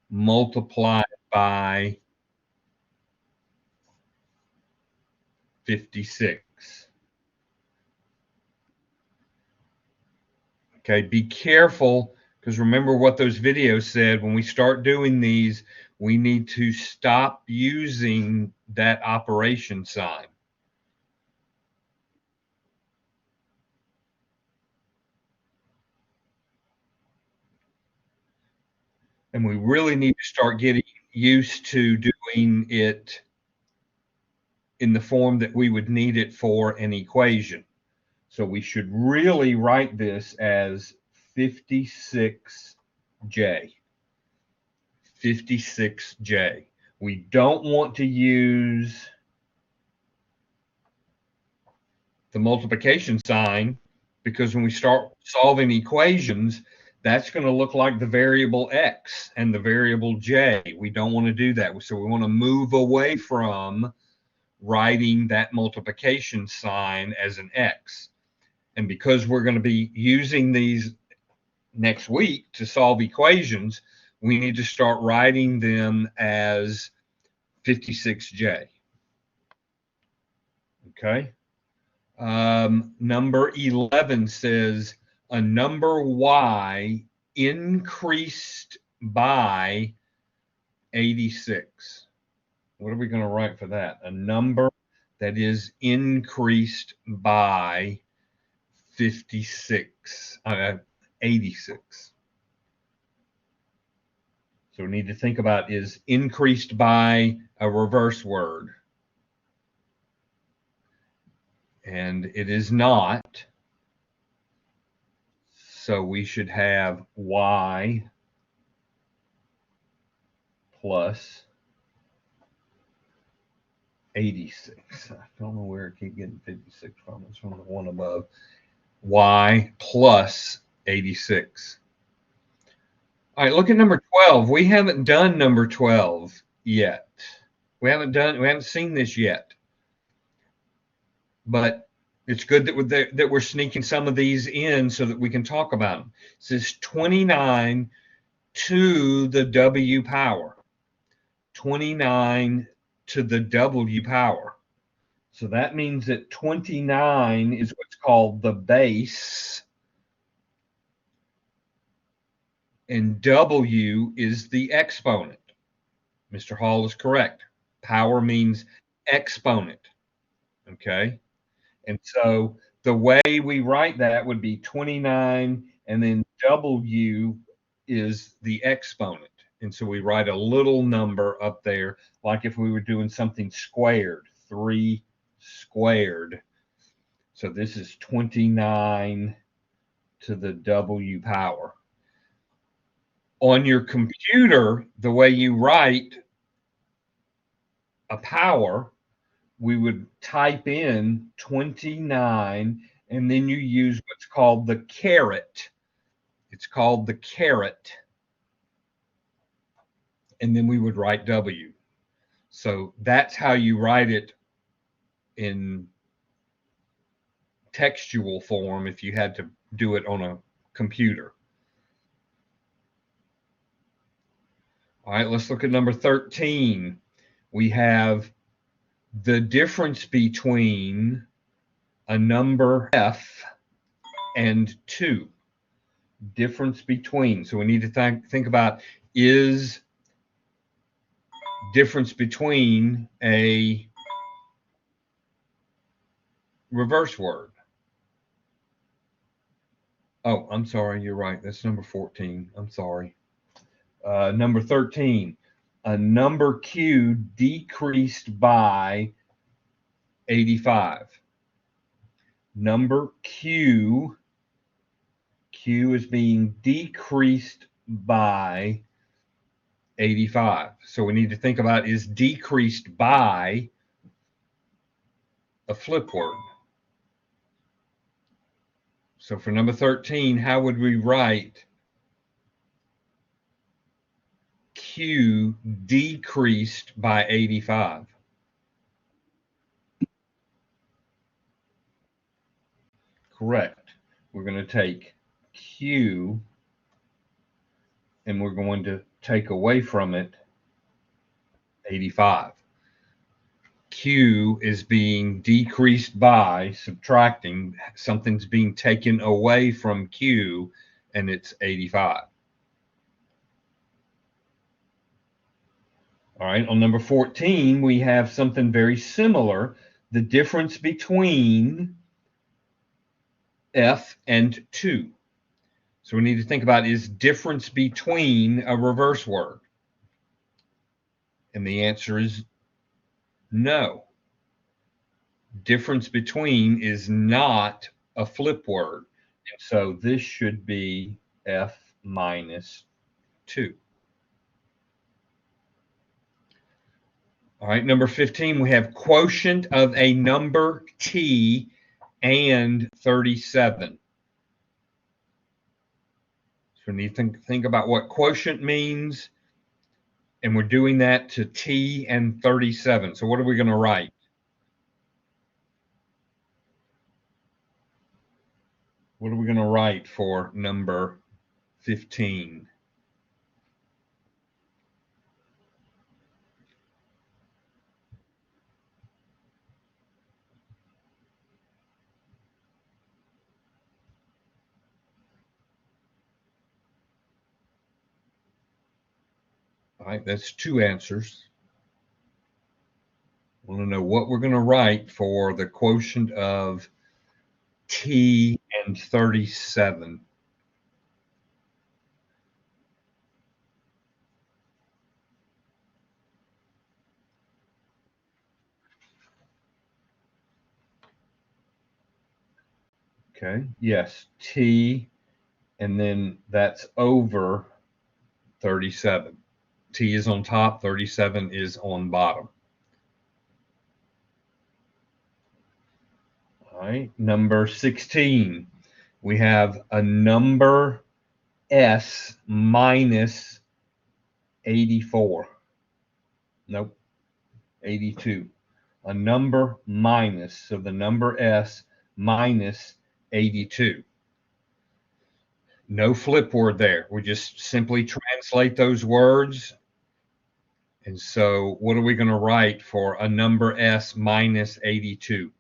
S2: multiplied by 56. Okay, be careful, because remember what those videos said. When we start doing these, we need to stop using that operation sign. And we really need to start getting used to doing it in the form that we would need it for an equation. So we should really write this as 56J. 56J. We don't want to use the multiplication sign, because when we start solving equations, that's going to look like the variable x and the variable j. We don't want to do that. So we want to move away from writing that multiplication sign as an x. And because we're going to be using these next week to solve equations, we need to start writing them as 56J. Okay. Number 11 says a number y increased by 86. What are we going to write for that? A number that is increased by 86. So we need to think about, is increased by a reverse word? And it is not. So we should have y plus 86. I don't know where I keep getting 56 from. It's from the one above. Y plus 86. All right, look at number 12. We haven't done number 12 yet. We haven't seen this yet. But it's good that we're sneaking some of these in so that we can talk about them. It says 29 to the W power. 29 to the W power. So that means that 29 is what's called the base, and W is the exponent. Mr. Hall is correct. Power means exponent. Okay? And so the way we write that would be 29, and then W is the exponent. And so we write a little number up there, like if we were doing something squared, 3 squared. So this is 29 to the W power. On your computer, the way you write a power, we would type in 29, and then you use what's called the caret. It's called the caret. And then we would write W. So that's how you write it in textual form if you had to do it on a computer. All right, let's look at number 13. We have the difference between a number f and 2. Difference between. So we need to think about, is difference between a reverse word? Oh, I'm sorry, you're right. That's number 14. I'm sorry. Number 13, a number q decreased by 85. Number q is being decreased by 85. So we need to think about, is decreased by a flip word? So for number 13, how would we write q decreased by 85? Correct. We're going to take q and we're going to take away from it 85. Q is being decreased by subtracting. Something's being taken away from Q, and it's 85. All right, on number 14, we have something very similar. The difference between F and 2. So we need to think about, is difference between a reverse word? And the answer is no. Difference between is not a flip word. And so this should be F minus 2. All right, number 15, we have quotient of a number T and 37. So we need to think about what quotient means, and we're doing that to T and 37. So what are we going to write? What are we going to write for number 15? All right, that's two answers. I want to know what we're going to write for the quotient of T and 37. Okay, yes, T, and then that's over 37. T is on top, 37 is on bottom. All right, number 16. We have a number S minus 84. Nope, 82. A number minus, so the number S minus 82. No flip word there. We just simply translate those words. And so what are we going to write for a number S minus 82?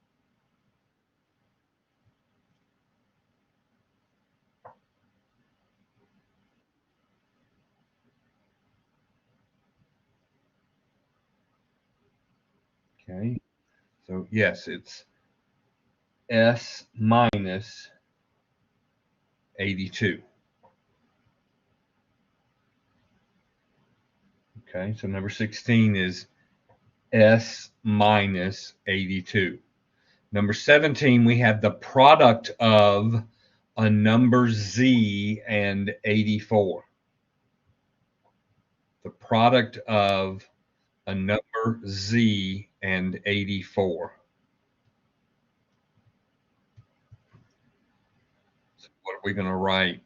S2: Okay, so yes, it's S minus 82. Okay, so number 16 is S minus 82. Number 17, we have the product of a number Z and 84. The product of a number Z and 84. So what are we going to write?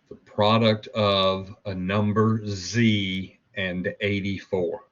S2: The product of a number Z and 84.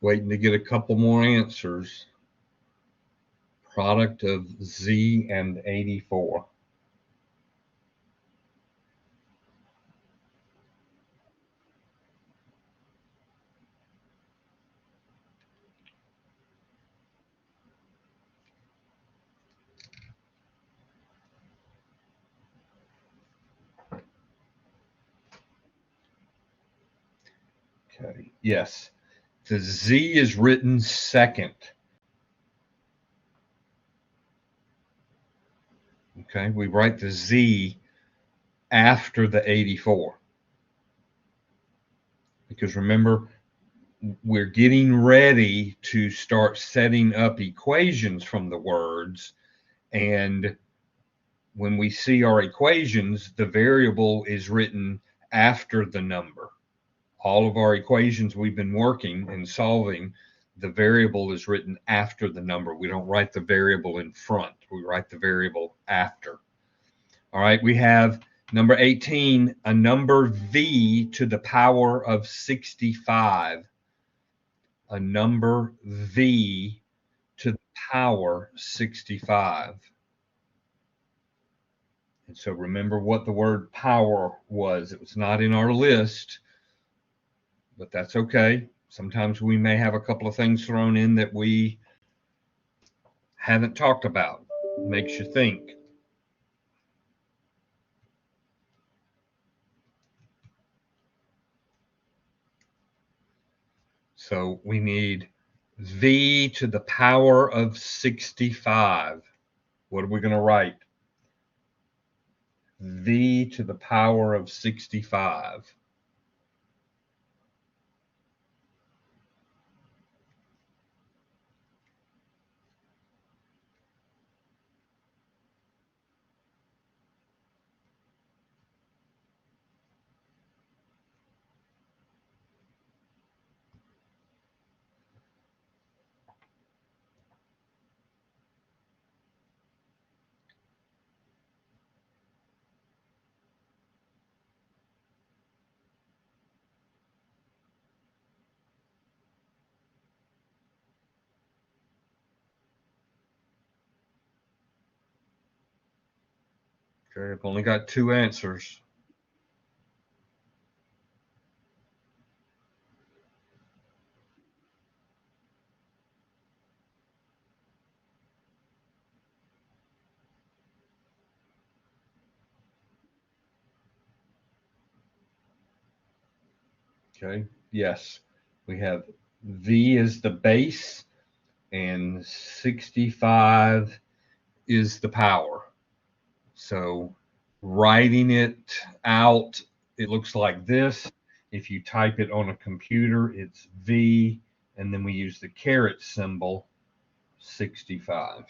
S2: Waiting to get a couple more answers. Product of Z and 84. Okay, yes. The Z is written second. Okay, we write the Z after the 84. because remember, we're getting ready to start setting up equations from the words. And when we see our equations, the variable is written after the number. All of our equations we've been working and solving, the variable is written after the number. We don't write the variable in front. We write the variable after. All right, we have number 18, a number v to the power of 65. A number v to the power 65. And so remember what the word power was. It was not in our list, but that's okay. Sometimes we may have a couple of things thrown in that we haven't talked about. Makes you think. So we need v to the power of 65. What are we going to write? V to the power of 65. Okay, I've only got two answers. Okay, yes, we have v is the base and 65 is the power. So writing it out, it looks like this. If you type it on a computer, it's v, and then we use the caret symbol, 65.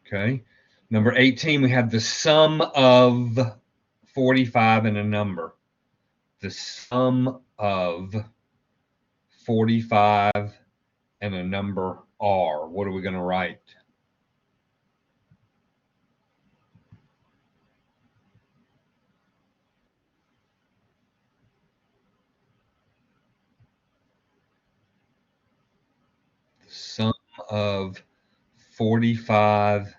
S2: Okay, number 18, we have the sum of 45 and a number. The sum of 45 and a number r. What are we going to write? The sum of 45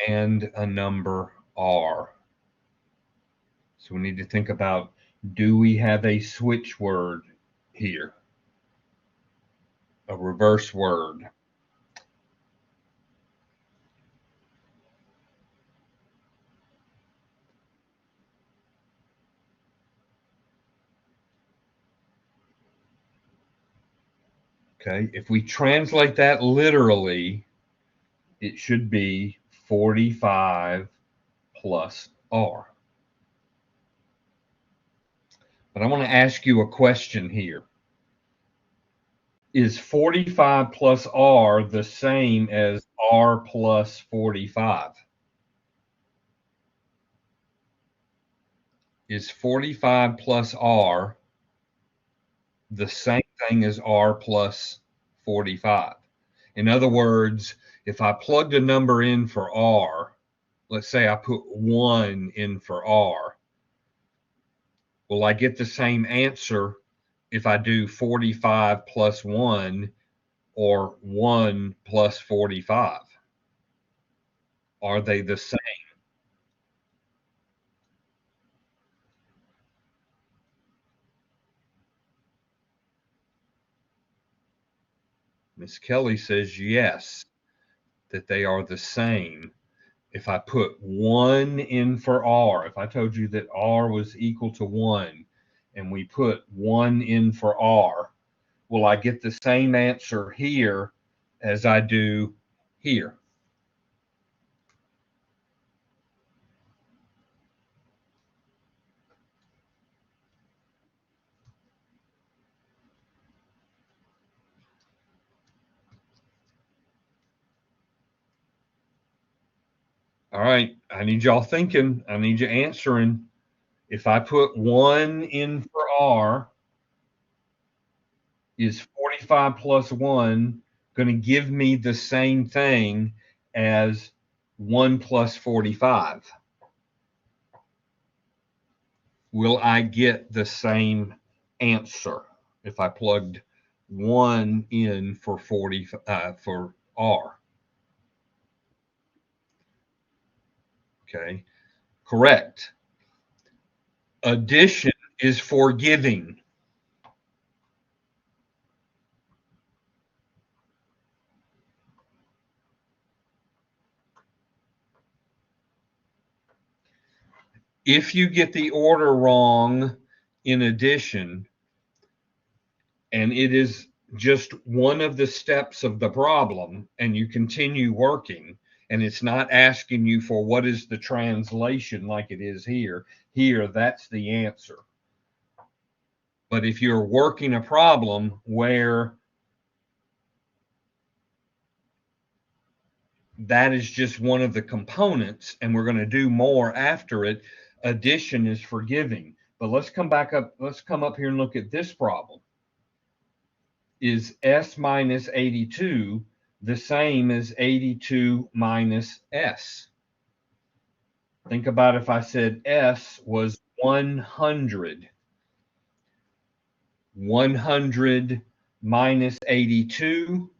S2: and a number r. So we need to think about, do we have a switch word here? A reverse word. Okay, if we translate that literally, it should be 45 plus r. But I want to ask you a question here. Is 45 plus r the same as r plus 45? Is 45 plus r the same thing as r plus 45? In other words, if I plugged a number in for r, let's say I put 1 in for r, will I get the same answer if I do 45 plus 1 or 1 plus 45? Are they the same? Miss Kelly says yes, that they are the same. If I put 1 in for r, if I told you that r was equal to 1, and we put 1 in for r, will I get the same answer here as I do here? All right, I need y'all thinking. I need you answering. If I put 1 in for R, is 45 plus 1 going to give me the same thing as 1 plus 45? Will I get the same answer if I plugged 1 in for for R? Okay, correct. Addition is forgiving. If you get the order wrong in addition, and it is just one of the steps of the problem, and you continue working, and it's not asking you for what is the translation like it is here, that's the answer. But if you're working a problem where that is just one of the components and we're going to do more after it, addition is forgiving. But let's come up here and look at this problem. Is S minus 82 the same as 82 minus S? Think about if I said S was 100. 100 minus 82,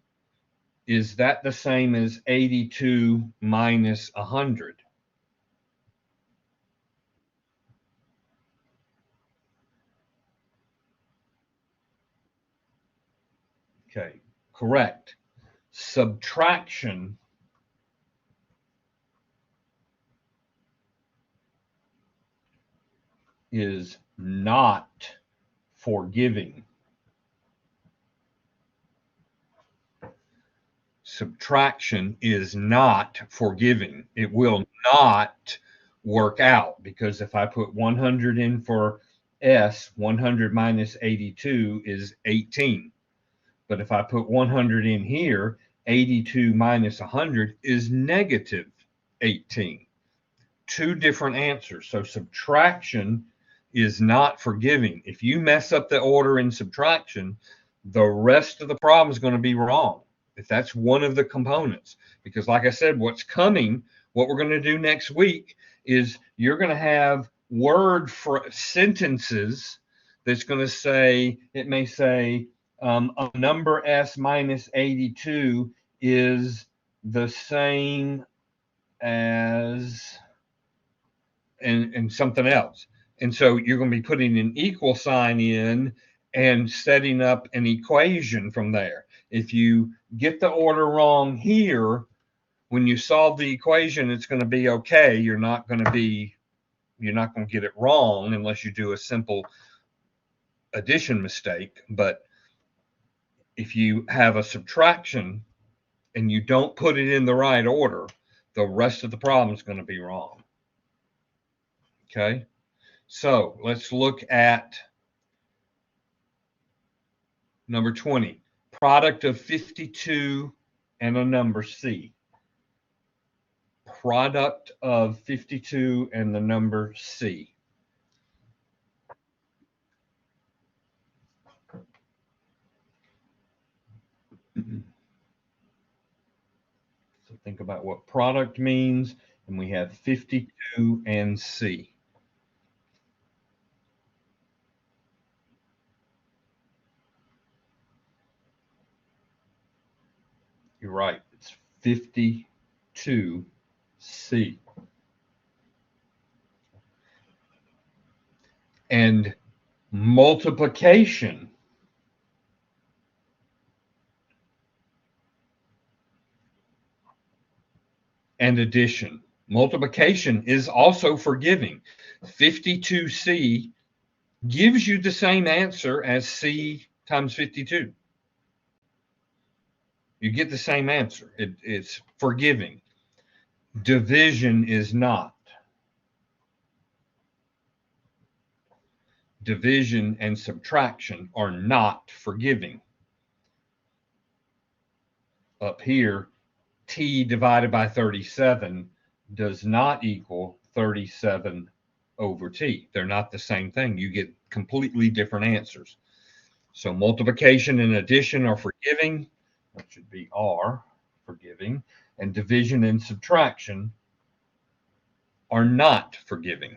S2: is that the same as 82 minus 100? Okay, correct. Subtraction is not forgiving. Subtraction is not forgiving. It will not work out, because if I put 100 in for S, 100 minus 82 is 18. But if I put 100 in here, 82 minus 100 is negative 18. Two different answers. So subtraction is not forgiving. If you mess up the order in subtraction, the rest of the problem is going to be wrong, if that's one of the components. Because like I said, what we're going to do next week is you're going to have sentences that's going to say, it may say, a number S minus 82 is the same as, and something else. And so you're going to be putting an equal sign in and setting up an equation from there. If you get the order wrong here, when you solve the equation, it's going to be okay. You're not going to get it wrong unless you do a simple addition mistake. But if you have a subtraction and you don't put it in the right order, the rest of the problem is going to be wrong. Okay, so let's look at number 20. Product of 52 and a number C. Product of 52 and the number C. So think about what product means, and we have 52 and C. You're right, it's 52C. And multiplication and addition. Multiplication is also forgiving. 52C gives you the same answer as C times 52. You get the same answer. It's forgiving. Division is not. Division and subtraction are not forgiving. Up here, T divided by 37 does not equal 37 over t. They're not the same thing. You get completely different answers. So multiplication and addition are forgiving. That should be R, forgiving. And division and subtraction are not forgiving.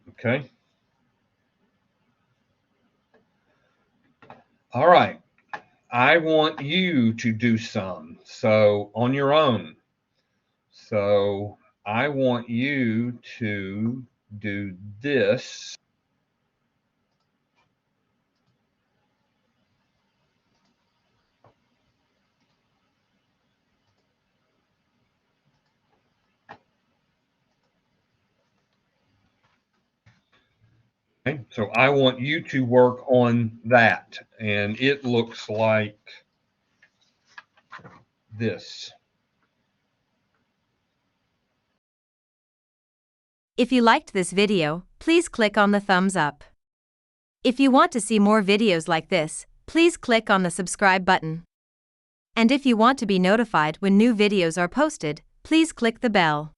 S2: Okay. All right. I want you to do some. So on your own. So I want you to do this. Okay, so I want you to work on that. And it looks like this.
S10: If you liked this video, please click on the thumbs up. If you want to see more videos like this, please click on the subscribe button. And if you want to be notified when new videos are posted, please click the bell.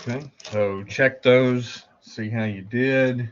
S2: Okay, so check those, see how you did.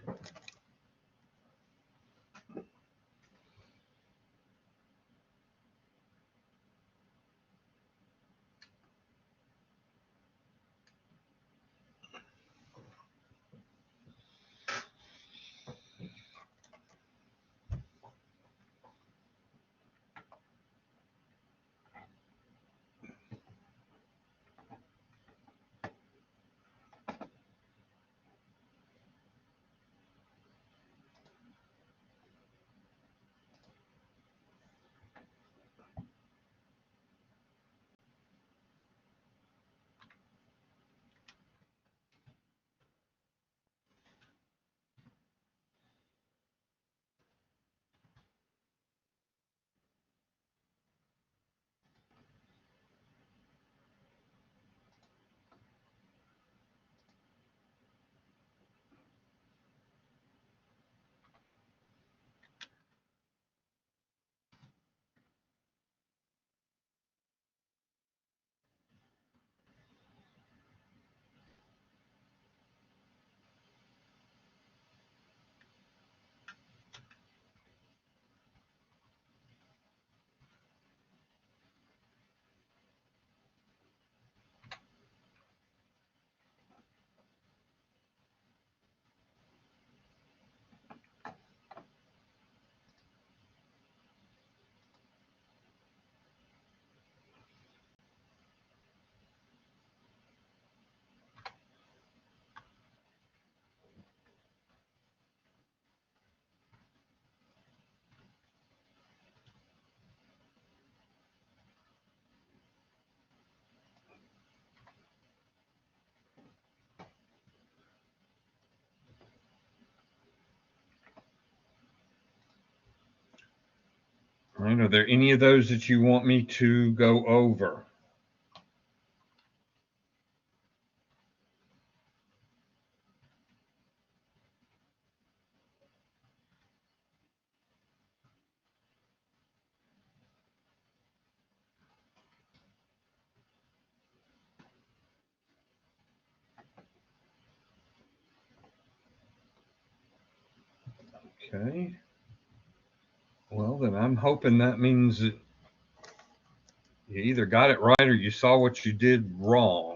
S2: All right, are there any of those that you want me to go over? Okay. Well, then I'm hoping that means that you either got it right or you saw what you did wrong.